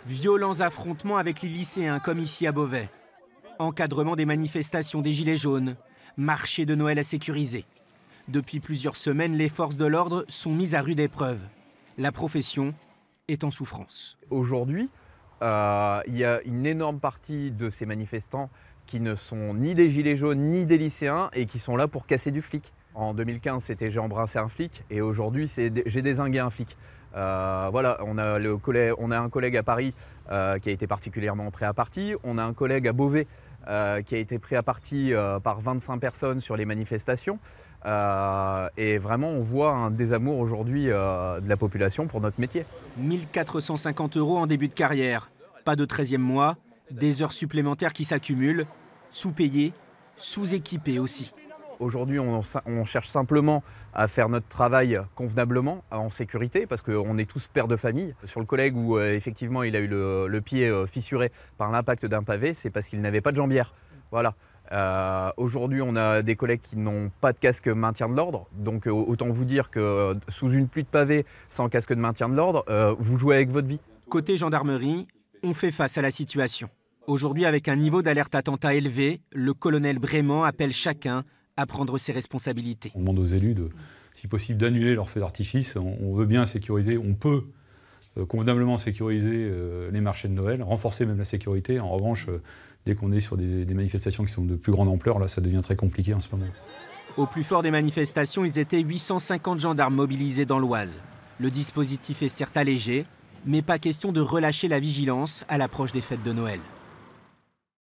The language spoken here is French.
Violents affrontements avec les lycéens comme ici à Beauvais. Encadrement des manifestations des Gilets jaunes. Marché de Noël à sécuriser. Depuis plusieurs semaines, les forces de l'ordre sont mises à rude épreuve. La profession est en souffrance. Aujourd'hui, il y a une énorme partie de ces manifestants qui ne sont ni des gilets jaunes ni des lycéens et qui sont là pour casser du flic. En 2015, c'était j'ai embrassé un flic et aujourd'hui, c'est j'ai dézingué un flic. Voilà, on a un collègue à Paris qui a été particulièrement pris à partie. On a un collègue à Beauvais qui a été pris à partie par 25 personnes sur les manifestations. Et vraiment, on voit un désamour aujourd'hui de la population pour notre métier. 1 450 € en début de carrière. Pas de 13e mois, des heures supplémentaires qui s'accumulent, sous-payés, sous-équipés aussi. Aujourd'hui, on cherche simplement à faire notre travail convenablement, en sécurité, parce qu'on est tous pères de famille. Sur le collègue où effectivement il a eu le pied fissuré par l'impact d'un pavé, c'est parce qu'il n'avait pas de jambière. Voilà. Aujourd'hui, on a des collègues qui n'ont pas de casque maintien de l'ordre. Donc autant vous dire que sous une pluie de pavés, sans casque de maintien de l'ordre, vous jouez avec votre vie. Côté gendarmerie, on fait face à la situation. Aujourd'hui, avec un niveau d'alerte attentat élevé, le colonel Brément appelle chacun à prendre ses responsabilités. On demande aux élus, si possible, d'annuler leurs feux d'artifice. On veut bien sécuriser, on peut convenablement sécuriser les marchés de Noël, renforcer même la sécurité. En revanche, dès qu'on est sur des manifestations qui sont de plus grande ampleur, là, ça devient très compliqué en ce moment. Au plus fort des manifestations, ils étaient 850 gendarmes mobilisés dans l'Oise. Le dispositif est certes allégé, mais pas question de relâcher la vigilance à l'approche des fêtes de Noël.